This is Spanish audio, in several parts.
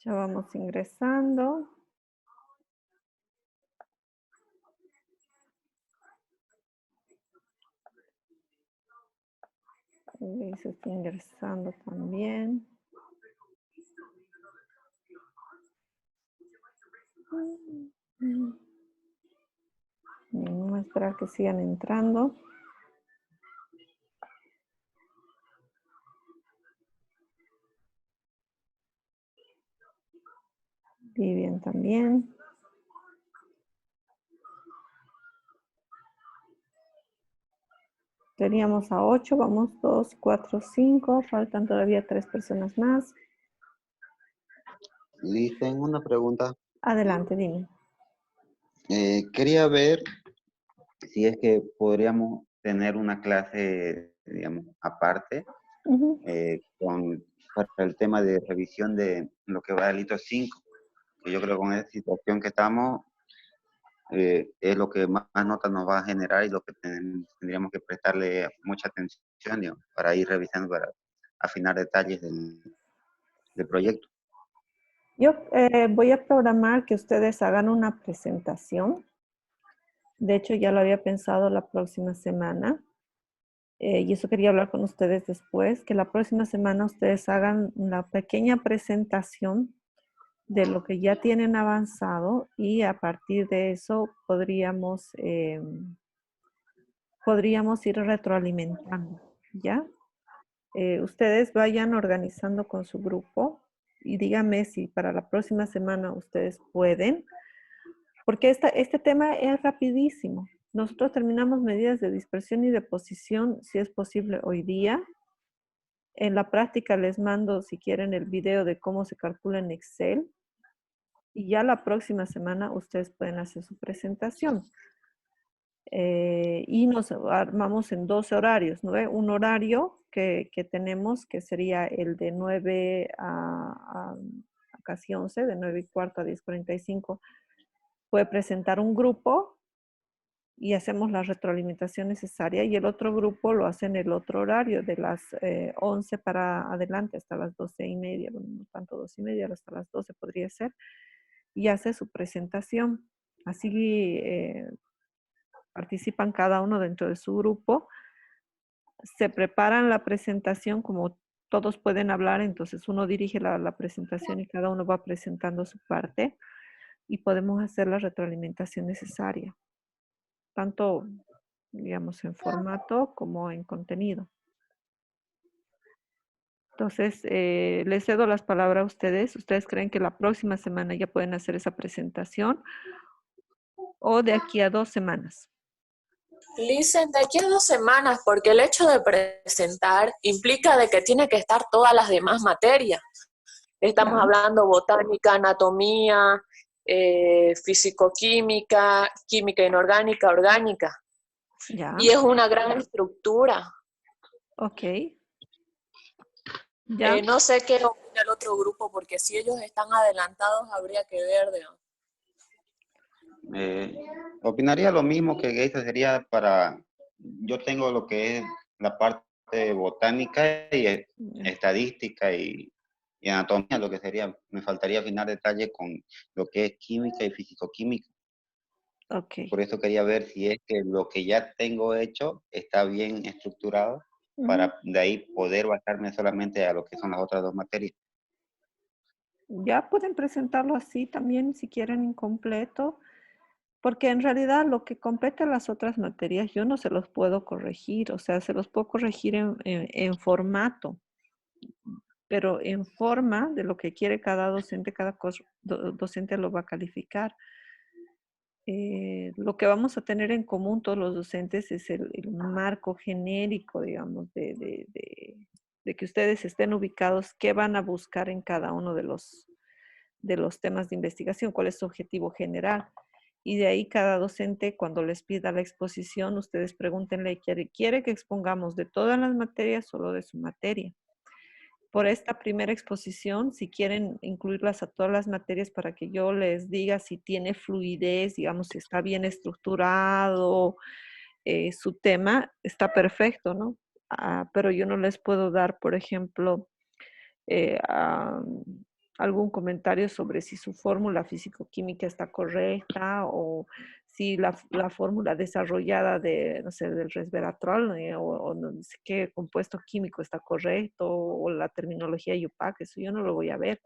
Ya vamos ingresando. Y se está ingresando también. Vamos a esperar que sigan entrando. Vivian también. Teníamos a 8, vamos 2, 4, 5. Faltan todavía 3 personas más. Liz, tengo una pregunta. Adelante, dime. Quería ver si es que podríamos tener una clase, digamos, aparte para el tema de revisión de lo que va del hito 5, que yo creo que con esta situación que estamos es lo que más notas nos va a generar y lo que tendríamos que prestarle mucha atención, digamos, para ir revisando, para afinar detalles del proyecto. Yo voy a programar que ustedes hagan una presentación. De hecho, ya lo había pensado la próxima semana. Y eso quería hablar con ustedes después, que la próxima semana ustedes hagan una pequeña presentación de lo que ya tienen avanzado y a partir de eso podríamos ir retroalimentando, ¿ya? Ustedes vayan organizando con su grupo y díganme si para la próxima semana ustedes pueden, porque este tema es rapidísimo. Nosotros terminamos medidas de dispersión y deposición, si es posible, hoy día. En la práctica les mando, si quieren, el video de cómo se calcula en Excel. Y ya la próxima semana ustedes pueden hacer su presentación. Y nos armamos en 12 horarios, ¿no? Un horario que tenemos que sería el de 9 a casi 11, de 9 y cuarto a 10:45. Puede presentar un grupo y hacemos la retroalimentación necesaria y el otro grupo lo hace en el otro horario, de las 11 para adelante hasta las 12:30, bueno, no tanto 12:30, hasta las 12 podría ser, y hace su presentación. Así participan cada uno dentro de su grupo, se preparan la presentación como todos pueden hablar, entonces uno dirige la presentación y cada uno va presentando su parte y podemos hacer la retroalimentación necesaria, tanto, digamos, en formato como en contenido. Entonces, les cedo las palabras a ustedes. ¿Ustedes creen que la próxima semana ya pueden hacer esa presentación o de aquí a 2 semanas? Listen, de aquí a 2 semanas, porque el hecho de presentar implica de que tiene que estar todas las demás materias. Estamos hablando botánica, anatomía, fisicoquímica, química inorgánica, orgánica. Ya. Y es una gran estructura. Ok. Ya. No sé qué opina el otro grupo, porque si ellos están adelantados, habría que ver. Opinaría lo mismo que Geisa, sería para, yo tengo lo que es la parte botánica y estadística y anatomía, lo que sería, me faltaría afinar detalle con lo que es química y fisicoquímica. Ok. Por eso quería ver si es que lo que ya tengo hecho está bien estructurado para de ahí poder basarme solamente a lo que son las otras dos materias. Ya pueden presentarlo así también si quieren incompleto, porque en realidad lo que compete a las otras materias yo no se los puedo corregir, o sea, se los puedo corregir en formato, pero en forma de lo que quiere cada docente, cada docente lo va a calificar. Lo que vamos a tener en común todos los docentes es el marco genérico, digamos, de que ustedes estén ubicados, qué van a buscar en cada uno de los temas de investigación, cuál es su objetivo general. Y de ahí cada docente, cuando les pida la exposición, ustedes pregúntenle, ¿quiere que expongamos de todas las materias o solo de su materia? Por esta primera exposición, si quieren incluirlas a todas las materias para que yo les diga si tiene fluidez, digamos, si está bien estructurado su tema, está perfecto, ¿no? Pero yo no les puedo dar, por ejemplo, algún comentario sobre si su fórmula físico-química está correcta o si la fórmula desarrollada de, no sé, del resveratrol o no sé qué compuesto químico está correcto o la terminología IUPAC, eso yo no lo voy a ver.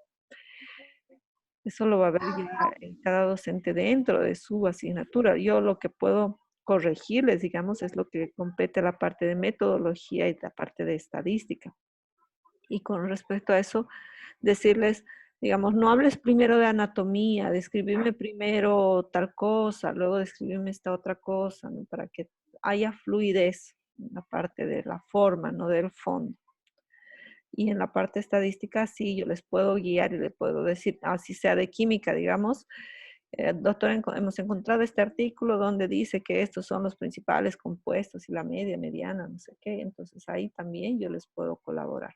Eso lo va a ver ya cada docente dentro de su asignatura. Yo lo que puedo corregirles, digamos, es lo que compete a la parte de metodología y la parte de estadística. Y con respecto a eso, decirles, digamos, no hables primero de anatomía, describirme primero tal cosa, luego describirme esta otra cosa, ¿no? Para que haya fluidez en la parte de la forma, no del fondo. Y en la parte estadística, sí, yo les puedo guiar y les puedo decir, así sea de química, digamos, doctor, hemos encontrado este artículo donde dice que estos son los principales compuestos y la media, mediana, no sé qué. Entonces ahí también yo les puedo colaborar.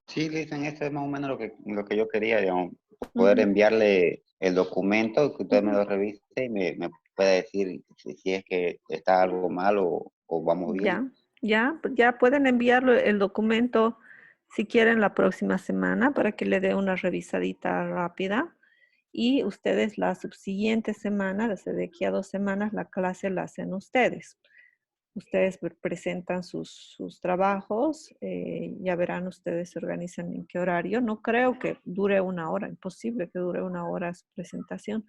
Sí, dicen, esto es más o menos lo que yo quería, digamos, poder enviarle el documento, que usted me lo revise y me pueda decir si es que está algo mal o vamos bien. Ya pueden enviarlo el documento si quieren la próxima semana para que le dé una revisadita rápida y ustedes la subsiguiente semana, desde de aquí a 2 semanas, la clase la hacen ustedes. Ustedes presentan sus trabajos, ya verán ustedes se organizan en qué horario. No creo que dure 1 hora, imposible que dure 1 hora su presentación.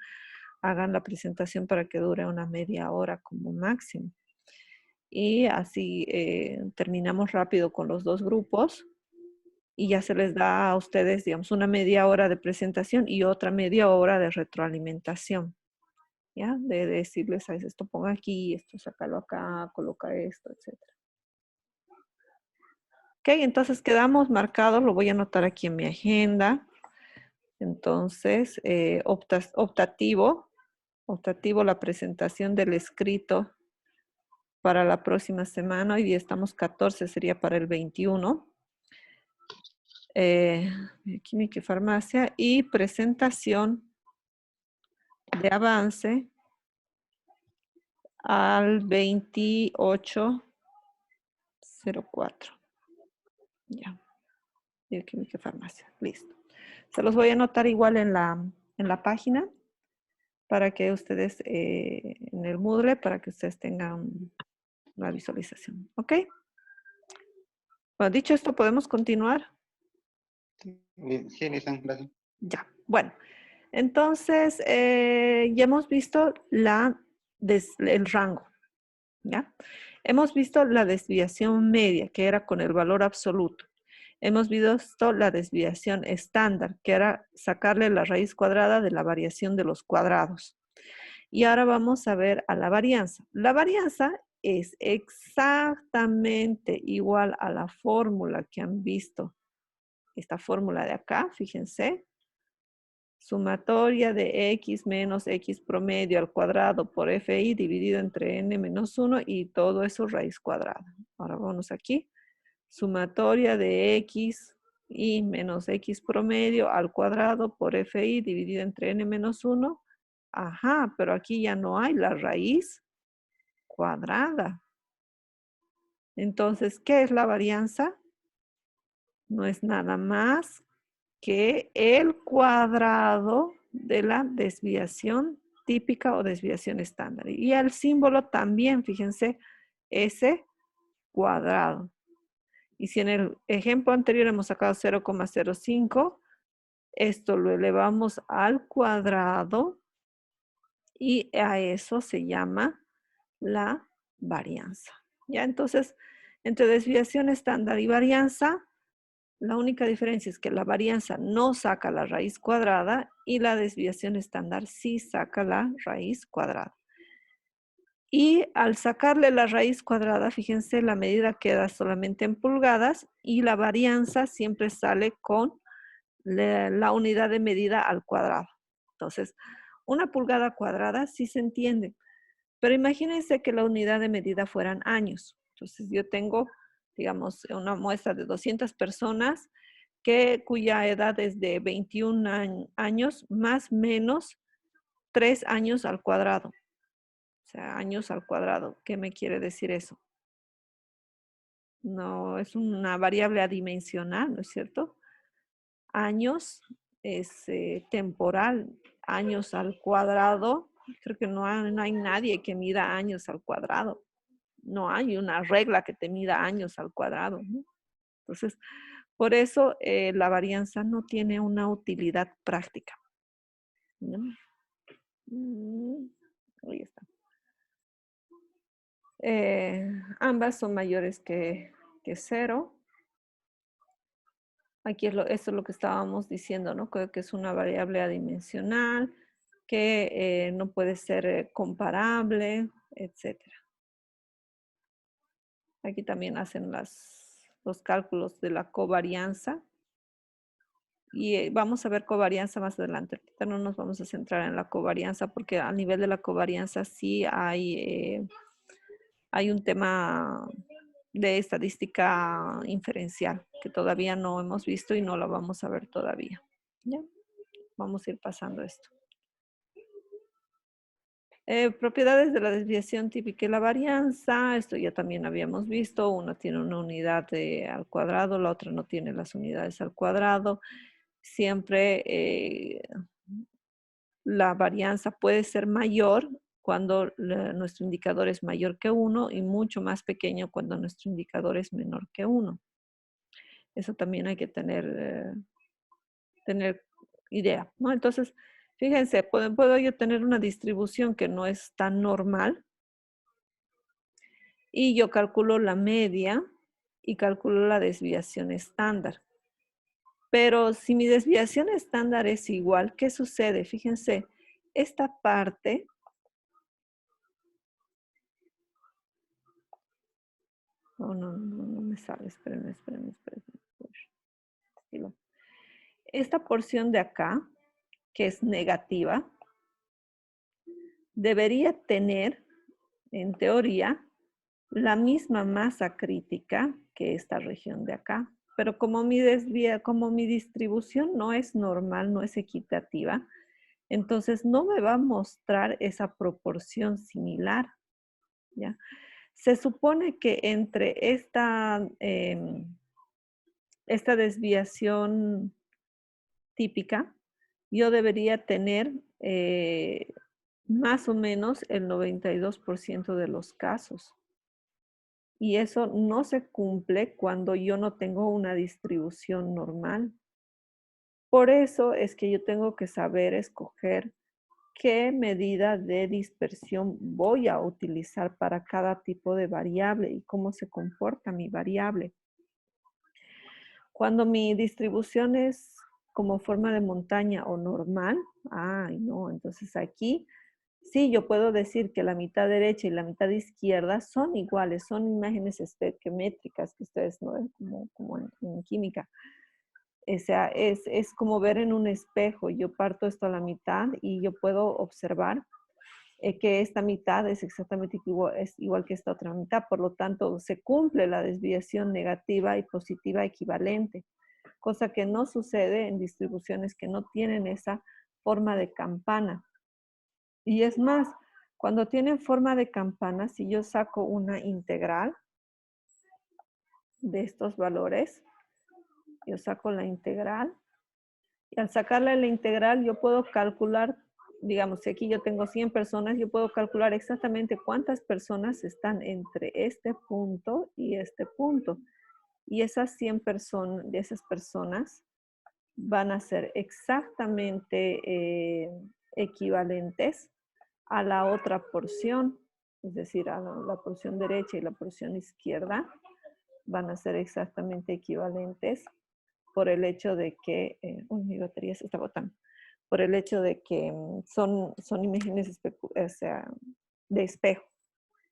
Hagan la presentación para que dure una media hora como máximo. Y así terminamos rápido con los 2 grupos y ya se les da a ustedes, digamos, una media hora de presentación y otra media hora de retroalimentación. ¿Ya? De decirles, ¿sabes? Esto ponga aquí, esto sácalo acá, coloca esto, etc. Ok, entonces quedamos marcados, lo voy a anotar aquí en mi agenda. Entonces, optativo, la presentación del escrito para la próxima semana. Hoy día estamos 14, sería para el 21. Química y farmacia. Y presentación de avance al 2804. Ya. Bioquímica y farmacia. Listo. Se los voy a anotar igual en la página para que ustedes, en el Moodle, para que ustedes tengan la visualización. ¿Ok? Bueno, dicho esto, ¿podemos continuar? Sí, Lizan, gracias. Ya. Bueno, entonces, ya hemos visto el rango. ¿Ya? Hemos visto la desviación media, que era con el valor absoluto. Hemos visto la desviación estándar, que era sacarle la raíz cuadrada de la variación de los cuadrados. Y ahora vamos a ver a la varianza. La varianza es exactamente igual a la fórmula que han visto. Esta fórmula de acá, fíjense. Sumatoria de x menos x promedio al cuadrado por fi dividido entre n menos 1 y todo eso raíz cuadrada. Ahora vamos aquí. Sumatoria de x y menos x promedio al cuadrado por fi dividido entre n menos 1. Ajá, pero aquí ya no hay la raíz cuadrada. Entonces, ¿qué es la varianza? No es nada más que el cuadrado de la desviación típica o desviación estándar. Y el símbolo también, fíjense, S cuadrado. Y si en el ejemplo anterior hemos sacado 0,05, esto lo elevamos al cuadrado y a eso se llama la varianza. ¿Ya? Entonces, entre desviación estándar y varianza, la única diferencia es que la varianza no saca la raíz cuadrada y la desviación estándar sí saca la raíz cuadrada. Y al sacarle la raíz cuadrada, fíjense, la medida queda solamente en pulgadas y la varianza siempre sale con la unidad de medida al cuadrado. Entonces, una pulgada cuadrada sí se entiende, pero imagínense que la unidad de medida fueran años. Entonces, yo tengo, digamos, una muestra de 200 personas cuya edad es de 21 años más menos 3 años al cuadrado. O sea, años al cuadrado. ¿Qué me quiere decir eso? No, es una variable adimensional, ¿no es cierto? Años es temporal, años al cuadrado. Creo que no hay nadie que mida años al cuadrado. No hay una regla que te mida años al cuadrado, ¿no? Entonces, por eso la varianza no tiene una utilidad práctica, ¿no? Ahí está. Ambas son mayores que 0. Aquí esto es lo que estábamos diciendo, ¿no? Que es una variable adimensional, que no puede ser comparable, etc. Aquí también hacen los cálculos de la covarianza. Y vamos a ver covarianza más adelante. Ahorita no nos vamos a centrar en la covarianza porque a nivel de la covarianza sí hay un tema de estadística inferencial que todavía no hemos visto y no lo vamos a ver todavía. ¿Ya? Vamos a ir pasando esto. Propiedades de la desviación típica y la varianza. Esto ya también habíamos visto. Una tiene una unidad al cuadrado, la otra no tiene las unidades al cuadrado. Siempre la varianza puede ser mayor cuando nuestro indicador es mayor que 1 y mucho más pequeño cuando nuestro indicador es menor que 1. Eso también hay que tener idea, ¿no? Entonces, fíjense, puedo yo tener una distribución que no es tan normal y yo calculo la media y calculo la desviación estándar. Pero si mi desviación estándar es igual, ¿qué sucede? Fíjense, esta parte no me sale. Espérenme. Esta porción de acá, que es negativa, debería tener, en teoría, la misma masa crítica que esta región de acá. Pero como mi distribución no es normal, no es equitativa, entonces no me va a mostrar esa proporción similar, ¿ya? Se supone que entre esta desviación típica, yo debería tener más o menos el 92% de los casos. Y eso no se cumple cuando yo no tengo una distribución normal. Por eso es que yo tengo que saber escoger qué medida de dispersión voy a utilizar para cada tipo de variable y cómo se comporta mi variable. Cuando mi distribución es como forma de montaña o normal, entonces aquí sí yo puedo decir que la mitad derecha y la mitad izquierda son iguales, son imágenes estequiométricas que ustedes no ven como en química. O sea, es como ver en un espejo. Yo parto esto a la mitad y yo puedo observar que esta mitad es exactamente igual que esta otra mitad. Por lo tanto, se cumple la desviación negativa y positiva equivalente, cosa que no sucede en distribuciones que no tienen esa forma de campana. Y es más, cuando tienen forma de campana, si yo saco una integral de estos valores, yo saco la integral, y al sacarle la integral yo puedo calcular, digamos, si aquí yo tengo 100 personas, yo puedo calcular exactamente cuántas personas están entre este punto y este punto. Y esas 100 personas, de esas personas van a ser exactamente equivalentes a la otra porción, es decir, a la porción derecha y la porción izquierda van a ser exactamente equivalentes por el hecho de que, mi batería se está botando, por el hecho de que son imágenes de espejo,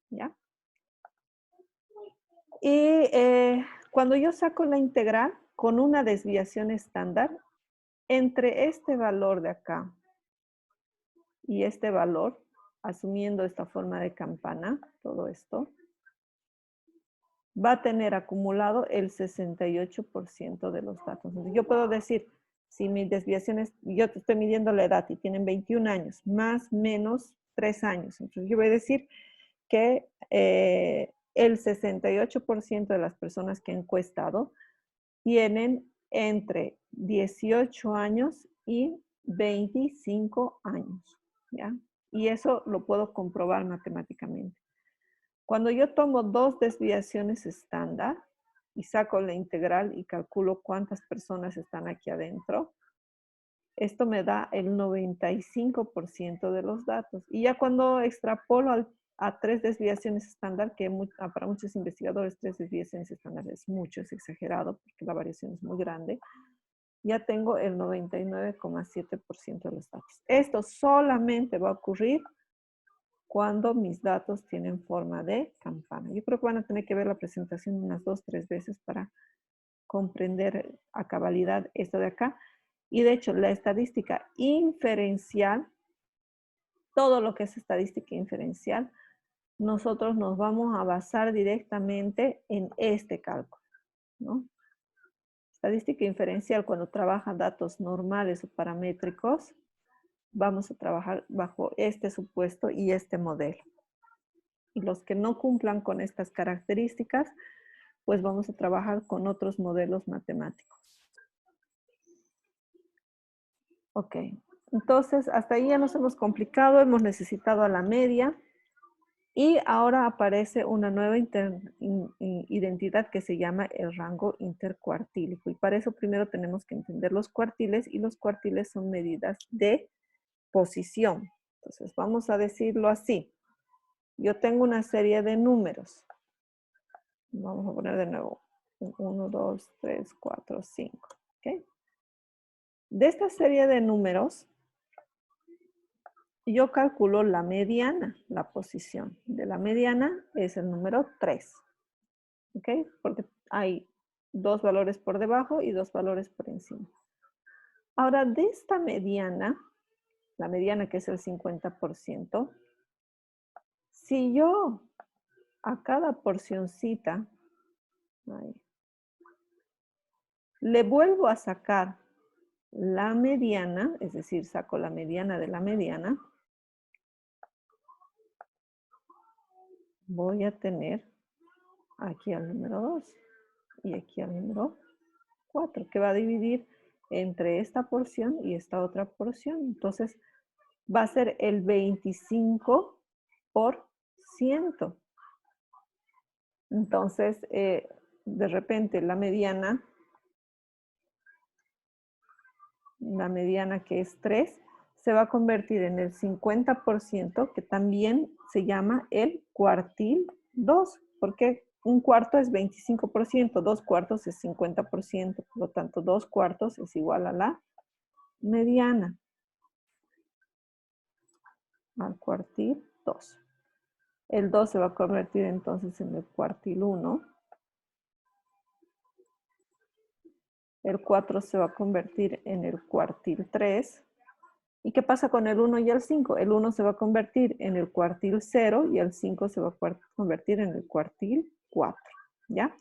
¿ya? Y cuando yo saco la integral con una desviación estándar, entre este valor de acá y este valor, asumiendo esta forma de campana, todo esto, va a tener acumulado el 68% de los datos. Entonces, yo puedo decir, si mi desviación es, yo te estoy midiendo la edad y tienen 21 años, más menos 3 años. Entonces, yo voy a decir que el 68% de las personas que he encuestado tienen entre 18 años y 25 años, ¿ya? Y eso lo puedo comprobar matemáticamente. Cuando yo tomo 2 desviaciones estándar y saco la integral y calculo cuántas personas están aquí adentro, esto me da el 95% de los datos. Y ya cuando extrapolo a 3 desviaciones estándar, que para muchos investigadores 3 desviaciones estándar es mucho, es exagerado, porque la variación es muy grande, ya tengo el 99,7% de los datos. Esto solamente va a ocurrir cuando mis datos tienen forma de campana. Yo creo que van a tener que ver la presentación unas 2 o 3 veces para comprender a cabalidad esto de acá. Y de hecho, la estadística inferencial, todo lo que es estadística inferencial, nosotros nos vamos a basar directamente en este cálculo, ¿no? Estadística inferencial, cuando trabaja datos normales o paramétricos, vamos a trabajar bajo este supuesto y este modelo. Y los que no cumplan con estas características, pues vamos a trabajar con otros modelos matemáticos. Ok, entonces hasta ahí ya nos hemos complicado, hemos necesitado a la media y ahora aparece una nueva identidad que se llama el rango intercuartílico. Y para eso primero tenemos que entender los cuartiles y los cuartiles son medidas de posición. Entonces vamos a decirlo así. Yo tengo una serie de números. Vamos a poner de nuevo 1, 2, 3, 4, 5. ¿Okay? De esta serie de números, yo calculo la mediana, la posición de la mediana es el número 3. ¿Ok? Porque hay 2 valores por debajo y 2 valores por encima. Ahora, de esta mediana, la mediana que es el 50%, si yo a cada porcioncita le vuelvo a sacar la mediana, es decir, saco la mediana de la mediana, voy a tener aquí al número 2 y aquí al número 4, que va a dividir entre esta porción y esta otra porción. Entonces, va a ser el 25%. Entonces, de repente la mediana que es 3, se va a convertir en el 50%, que también se llama el cuartil 2, porque un cuarto es 25%, 2 cuartos es 50%, por lo tanto 2 cuartos es igual a la mediana, al cuartil 2. El 2 se va a convertir entonces en el cuartil 1. El 4 se va a convertir en el cuartil 3. ¿Y qué pasa con el 1 y el 5? El 1 se va a convertir en el cuartil 0 y el 5 se va a convertir en el cuartil 4. ¿Ya?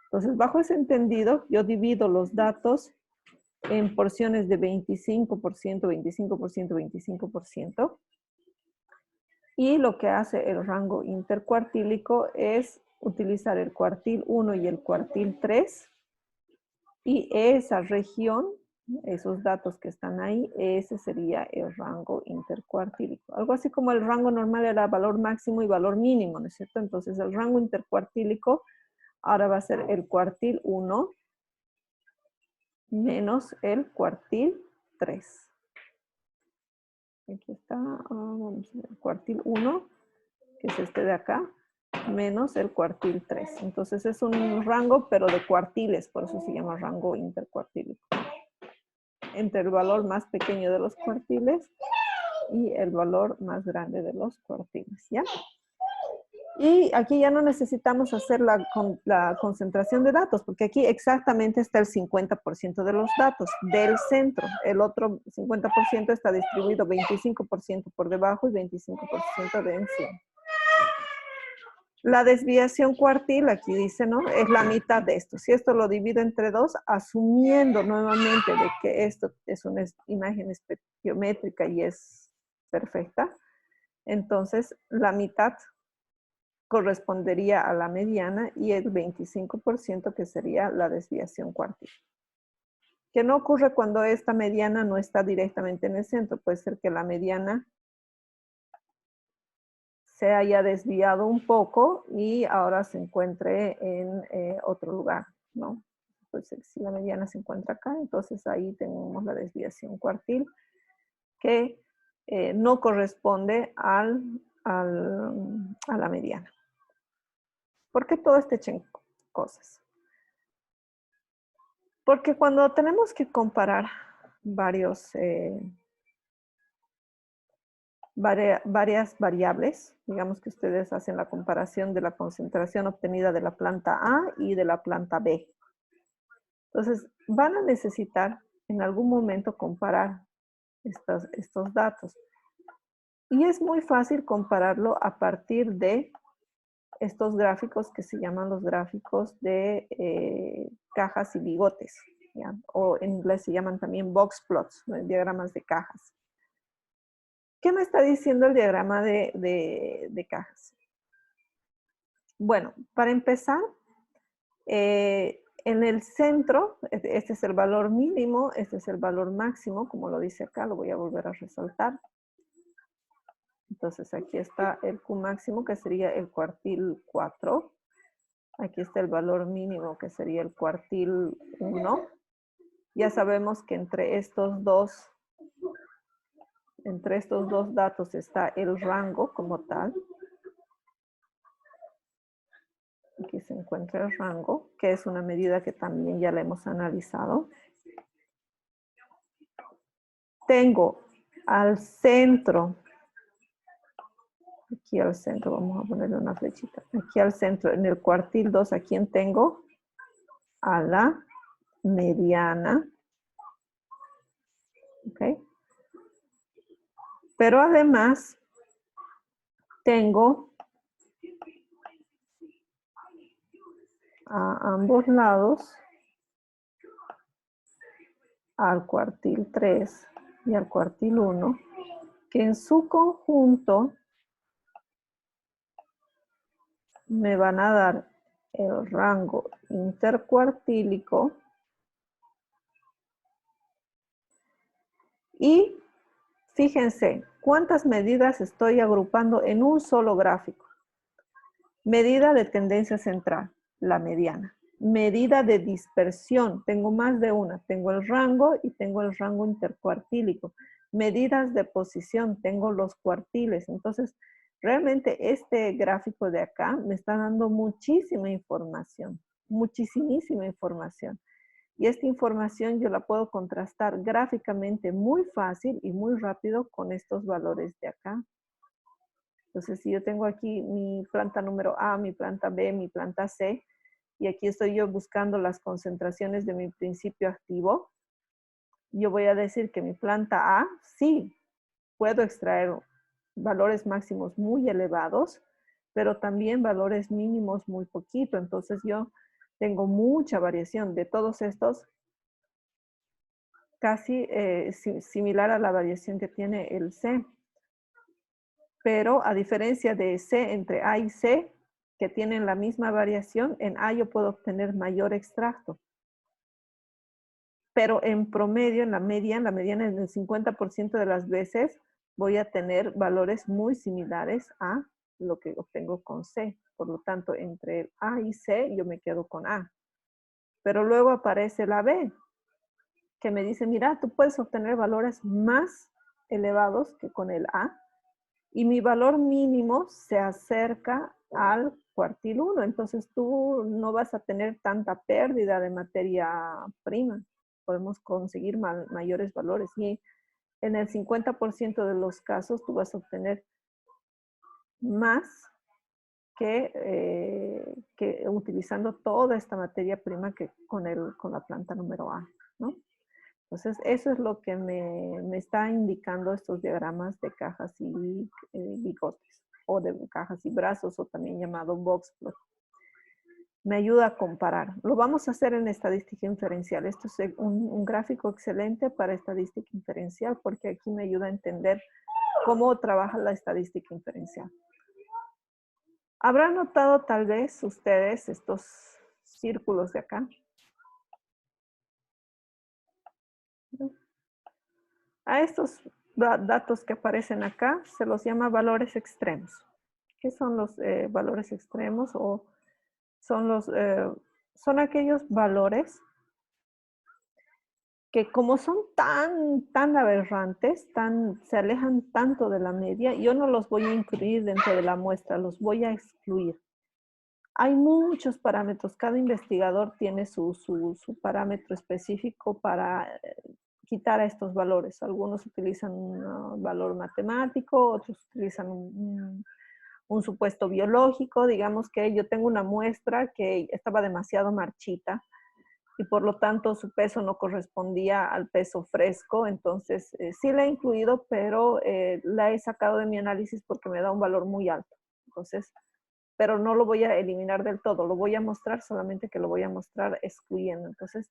Entonces, bajo ese entendido, yo divido los datos en porciones de 25%, 25%, 25%. Y lo que hace el rango intercuartílico es utilizar el cuartil 1 y el cuartil 3. Y esa región, esos datos que están ahí, ese sería el rango intercuartílico. Algo así como el rango normal era valor máximo y valor mínimo, ¿no es cierto? Entonces el rango intercuartílico ahora va a ser el cuartil 1 menos el cuartil 3. Aquí está, vamos a ver, el cuartil 1, que es este de acá, menos el cuartil 3. Entonces es un rango, pero de cuartiles, por eso se llama rango intercuartílico. Entre el valor más pequeño de los cuartiles y el valor más grande de los cuartiles, ¿ya? Y aquí ya no necesitamos hacer la concentración de datos, porque aquí exactamente está el 50% de los datos del centro. El otro 50% está distribuido 25% por debajo y 25% de encima. La desviación cuartil, aquí dice, ¿no? Es la mitad de esto. Si esto lo divido entre 2, asumiendo nuevamente de que esto es una imagen geométrica y es perfecta, entonces la mitad correspondería a la mediana y el 25% que sería la desviación cuartil. ¿Qué no ocurre cuando esta mediana no está directamente en el centro? Puede ser que la mediana se haya desviado un poco y ahora se encuentre en otro lugar, ¿no? Pues si la mediana se encuentra acá, entonces ahí tenemos la desviación cuartil que no corresponde a la mediana. ¿Por qué todo este cosas? Porque cuando tenemos que comparar varias variables, digamos que ustedes hacen la comparación de la concentración obtenida de la planta A y de la planta B. Entonces, van a necesitar en algún momento comparar estos datos. Y es muy fácil compararlo a partir de estos gráficos que se llaman los gráficos de cajas y bigotes, ¿ya? O en inglés se llaman también box plots, ¿no? Diagramas de cajas. ¿Qué me está diciendo el diagrama de cajas? Bueno, para empezar, en el centro, este es el valor mínimo, este es el valor máximo, como lo dice acá, lo voy a volver a resaltar. Entonces aquí está el Q máximo, que sería el cuartil 4. Aquí está el valor mínimo, que sería el cuartil 1. Ya sabemos que entre estos dos datos está el rango como tal. Aquí se encuentra el rango, que es una medida que también ya la hemos analizado. Tengo al centro, aquí al centro, vamos a ponerle una flechita. Aquí al centro, en el cuartil 2, ¿a quién tengo? A la mediana. ¿Ok? Pero además, tengo a ambos lados al cuartil 3 y al cuartil 1, que en su conjunto me van a dar el rango intercuartílico y fíjense cuántas medidas estoy agrupando en un solo gráfico. Medida de tendencia central, la mediana. Medida de dispersión, tengo más de una. Tengo el rango y tengo el rango intercuartílico. Medidas de posición, tengo los cuartiles. Entonces, realmente este gráfico de acá me está dando muchísima información, muchísima información. Y esta información yo la puedo contrastar gráficamente muy fácil y muy rápido con estos valores de acá. Entonces, si yo tengo aquí mi planta número A, mi planta B, mi planta C, y aquí estoy yo buscando las concentraciones de mi principio activo, yo voy a decir que mi planta A, sí, puedo extraer valores máximos muy elevados, pero también valores mínimos muy poquito. Entonces, yo tengo mucha variación de todos estos, casi similar a la variación que tiene el C. Pero a diferencia de C entre A y C, que tienen la misma variación, en A yo puedo obtener mayor extracto. Pero en promedio, en la mediana, en el 50% de las veces, voy a tener valores muy similares a lo que obtengo con C. Por lo tanto, entre A y C, yo me quedo con A. Pero luego aparece la B, que me dice, mira, tú puedes obtener valores más elevados que con el A, y mi valor mínimo se acerca al cuartil 1. Entonces tú no vas a tener tanta pérdida de materia prima. Podemos conseguir mayores valores. Y en el 50% de los casos tú vas a obtener más que utilizando toda esta materia prima que con la planta número A, ¿no? Entonces, eso es lo que me está indicando estos diagramas de cajas y bigotes, o de cajas y brazos, o también llamado box plot. Me ayuda a comparar. Lo vamos a hacer en estadística inferencial. Esto es un gráfico excelente para estadística inferencial, porque aquí me ayuda a entender cómo trabaja la estadística inferencial. ¿Habrán notado tal vez ustedes estos círculos de acá? ¿No? A estos datos que aparecen acá se los llama valores extremos. ¿Qué son los valores extremos? O son aquellos valores que como son tan aberrantes, se alejan tanto de la media, yo no los voy a incluir dentro de la muestra, los voy a excluir. Hay muchos parámetros, cada investigador tiene su parámetro específico para quitar a estos valores. Algunos utilizan un valor matemático, otros utilizan un supuesto biológico. Digamos que yo tengo una muestra que estaba demasiado marchita y por lo tanto su peso no correspondía al peso fresco, entonces sí la he incluido, pero la he sacado de mi análisis porque me da un valor muy alto. Entonces, pero no lo voy a eliminar del todo, lo voy a mostrar, solamente que lo voy a mostrar excluyendo. Entonces,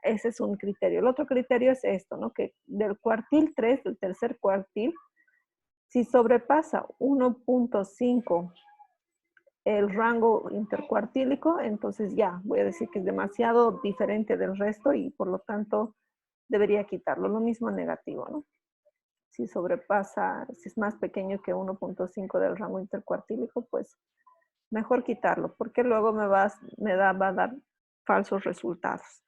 ese es un criterio. El otro criterio es esto, ¿no? Que del cuartil 3, del tercer cuartil, si sobrepasa 1.5 el rango intercuartílico, entonces ya voy a decir que es demasiado diferente del resto y por lo tanto debería quitarlo. Lo mismo negativo, ¿no? Si sobrepasa, si es más pequeño que 1.5 del rango intercuartílico, pues mejor quitarlo, porque luego va a dar falsos resultados.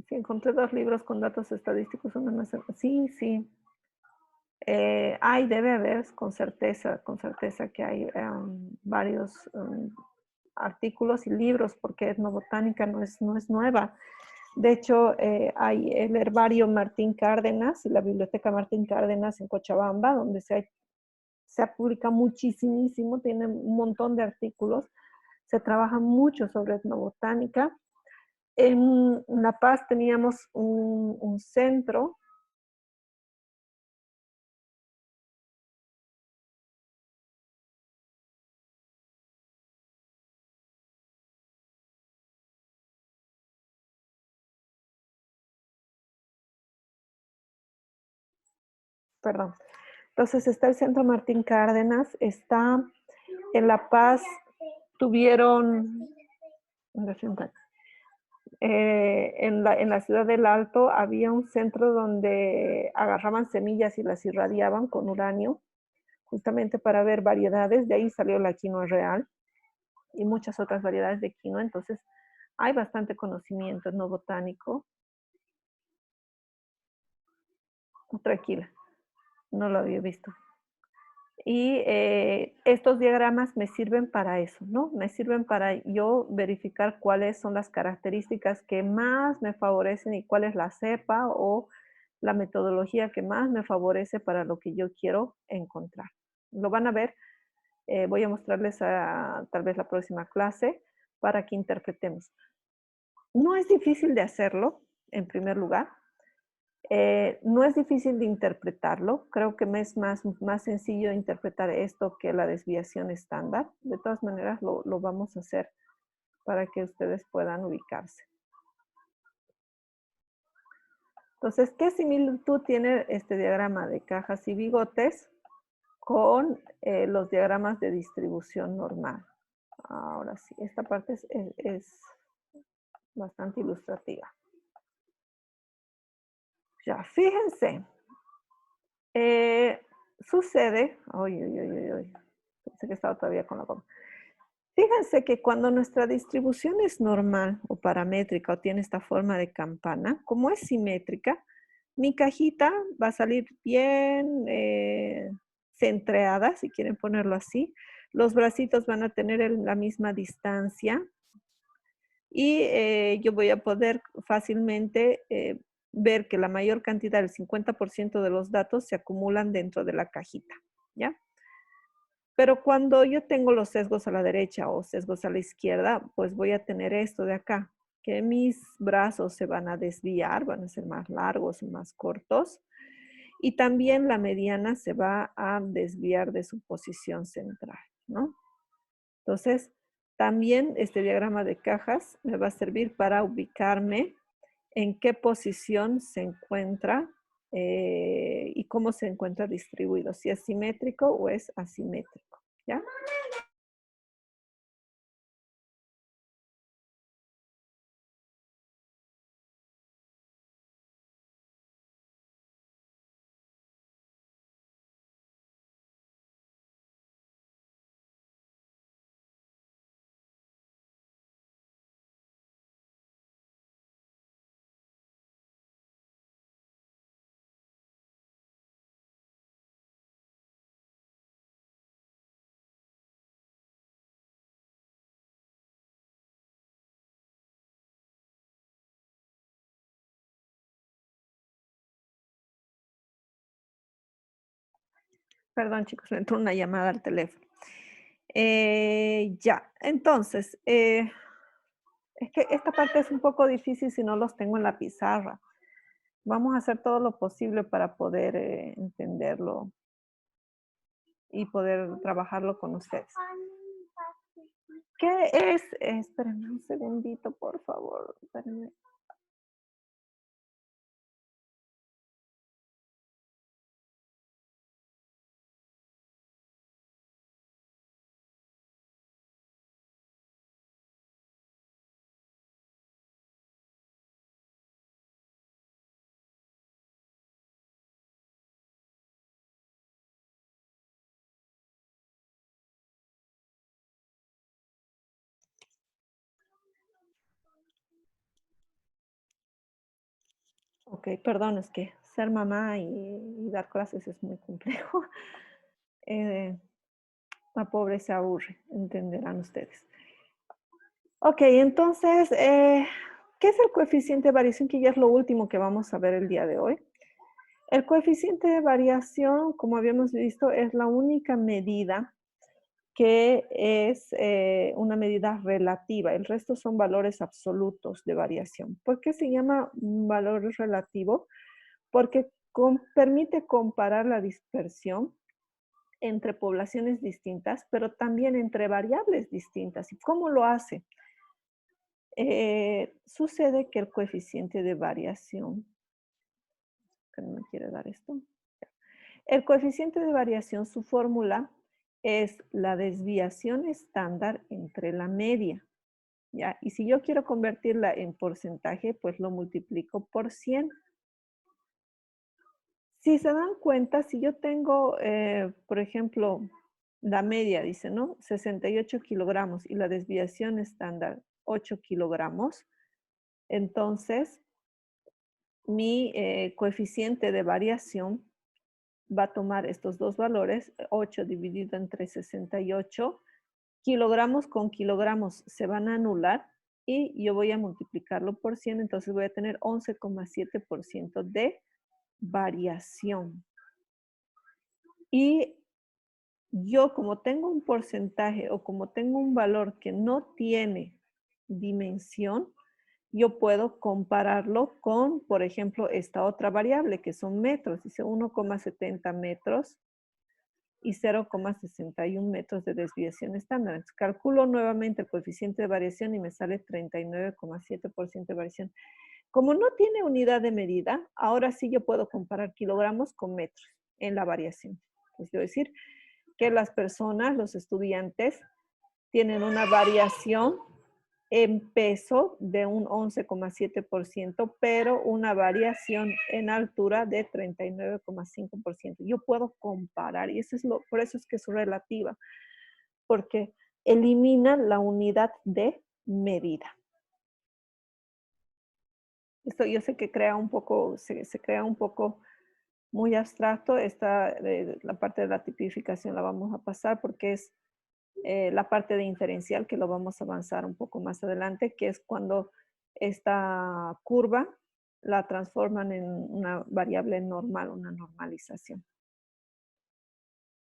Si encontré 2 libros con datos estadísticos, uno más. Sí, sí. Debe haber con certeza que hay varios artículos y libros, porque etnobotánica no es nueva. De hecho, hay el herbario Martín Cárdenas y la biblioteca Martín Cárdenas en Cochabamba, donde se publica muchísimo, tiene un montón de artículos, se trabaja mucho sobre etnobotánica. En La Paz teníamos un centro. Perdón. Entonces está el Centro Martín Cárdenas, está en La Paz, tuvieron, en la ciudad del Alto había un centro donde agarraban semillas y las irradiaban con uranio, justamente para ver variedades. De ahí salió la quinoa real y muchas otras variedades de quinoa. Entonces hay bastante conocimiento etnobotánico. Tranquila, no lo había visto. Y estos diagramas me sirven para eso, ¿no? Me sirven para yo verificar cuáles son las características que más me favorecen y cuál es la cepa o la metodología que más me favorece para lo que yo quiero encontrar. Lo van a ver, voy a mostrarles tal vez la próxima clase para que interpretemos. No es difícil de hacerlo, en primer lugar. No es difícil de interpretarlo, creo que me es más sencillo interpretar esto que la desviación estándar. De todas maneras lo vamos a hacer para que ustedes puedan ubicarse. Entonces, ¿qué similitud tiene este diagrama de cajas y bigotes con los diagramas de distribución normal? Ahora sí, esta parte es bastante ilustrativa. Ya, fíjense. Sucede, pensé que estaba todavía con la goma. Fíjense que cuando nuestra distribución es normal o paramétrica o tiene esta forma de campana, como es simétrica, mi cajita va a salir bien centreada, si quieren ponerlo así. Los bracitos van a tener la misma distancia y yo voy a poder fácilmente ver que la mayor cantidad, el 50% de los datos se acumulan dentro de la cajita, ¿ya? Pero cuando yo tengo los sesgos a la derecha o sesgos a la izquierda, pues voy a tener esto de acá, que mis brazos se van a desviar, van a ser más largos y más cortos. Y también la mediana se va a desviar de su posición central, ¿no? Entonces, también este diagrama de cajas me va a servir para ubicarme en qué posición se encuentra y cómo se encuentra distribuido, si es simétrico o es asimétrico, ¿ya? Perdón, chicos, me entró una llamada al teléfono. Ya, entonces, es que esta parte es un poco difícil si no los tengo en la pizarra. Vamos a hacer todo lo posible para poder entenderlo y poder trabajarlo con ustedes. ¿Qué es? Espérenme un segundito, por favor. Espérenme. Ok, perdón, es que ser mamá y dar clases es muy complejo. La pobre se aburre, entenderán ustedes. Ok, entonces, ¿qué es el coeficiente de variación? Que ya es lo último que vamos a ver el día de hoy. El coeficiente de variación, como habíamos visto, es la única medida que es una medida relativa. El resto son valores absolutos de variación. ¿Por qué se llama valor relativo? Porque permite comparar la dispersión entre poblaciones distintas, pero también entre variables distintas. ¿Y cómo lo hace? Sucede que el coeficiente de variación, que no me quiere dar esto. El coeficiente de variación, su fórmula es la desviación estándar entre la media. ¿Ya? Y si yo quiero convertirla en porcentaje, pues lo multiplico por 100. Si se dan cuenta, si yo tengo, por ejemplo, la media, dice, ¿no? 68 kilogramos y la desviación estándar 8 kilogramos, entonces mi coeficiente de variación va a tomar estos dos valores, 8 dividido entre 68, kilogramos con kilogramos se van a anular y yo voy a multiplicarlo por 100, entonces voy a tener 11,7% de variación. Y yo como tengo un porcentaje o como tengo un valor que no tiene dimensión, yo puedo compararlo con, por ejemplo, esta otra variable que son metros. Dice 1,70 metros y 0,61 metros de desviación estándar. Entonces, calculo nuevamente el coeficiente de variación y me sale 39,7% de variación. Como no tiene unidad de medida, ahora sí yo puedo comparar kilogramos con metros en la variación. Es decir, que las personas, los estudiantes, tienen una variación en peso de un 11,7%, pero una variación en altura de 39,5%. Yo puedo comparar y eso es por eso es que es relativa, porque elimina la unidad de medida. Esto yo sé que crea un poco, se crea un poco muy abstracto. La parte de la tipificación la vamos a pasar porque es la parte de inferencial que lo vamos a avanzar un poco más adelante, que es cuando esta curva la transforman en una variable normal, una normalización.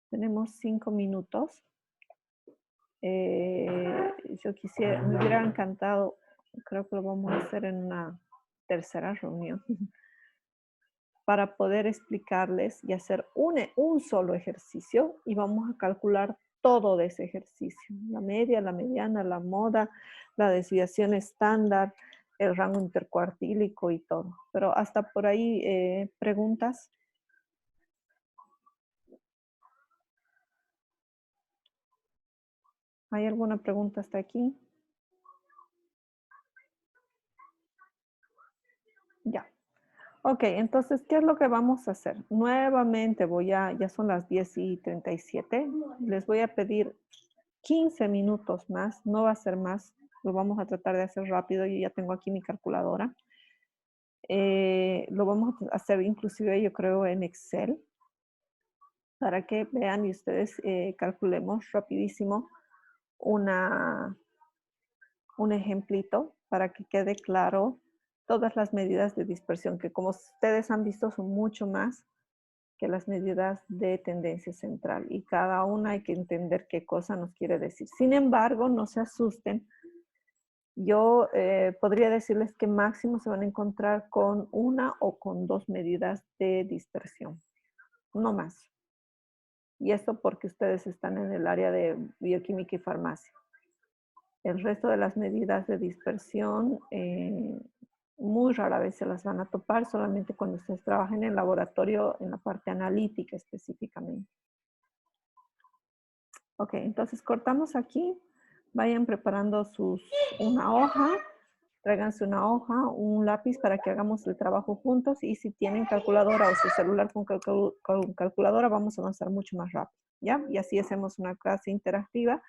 Tenemos 5 minutos. Yo me hubiera encantado, creo que lo vamos a hacer en una tercera reunión, para poder explicarles y hacer un solo ejercicio y vamos a calcular todo de ese ejercicio. La media, la mediana, la moda, la desviación estándar, el rango intercuartílico y todo. Pero hasta por ahí, preguntas. ¿Hay alguna pregunta hasta aquí? Ya. Ok, entonces, ¿qué es lo que vamos a hacer? Nuevamente ya son las 10:37. Les voy a pedir 15 minutos más, no va a ser más. Lo vamos a tratar de hacer rápido. Yo ya tengo aquí mi calculadora. Lo vamos a hacer inclusive, yo creo, en Excel, para que vean y ustedes calculemos rapidísimo un ejemplito para que quede claro todas las medidas de dispersión, que como ustedes han visto son mucho más que las medidas de tendencia central, y cada una hay que entender qué cosa nos quiere decir. Sin embargo, no se asusten. Yo podría decirles que máximo se van a encontrar con una o con dos medidas de dispersión, no más. Y esto porque ustedes están en el área de bioquímica y farmacia. El resto de las medidas de dispersión muy rara vez se las van a topar, solamente cuando ustedes trabajen en el laboratorio, en la parte analítica específicamente. Ok, entonces cortamos aquí. Vayan preparando una hoja. Tráiganse una hoja, un lápiz para que hagamos el trabajo juntos, y si tienen calculadora o su celular con calculadora, vamos a avanzar mucho más rápido, ¿ya? Y así hacemos una clase interactiva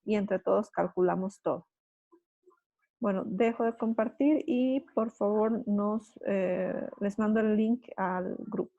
y entre todos calculamos todo. Bueno, dejo de compartir y por favor les mando el link al grupo.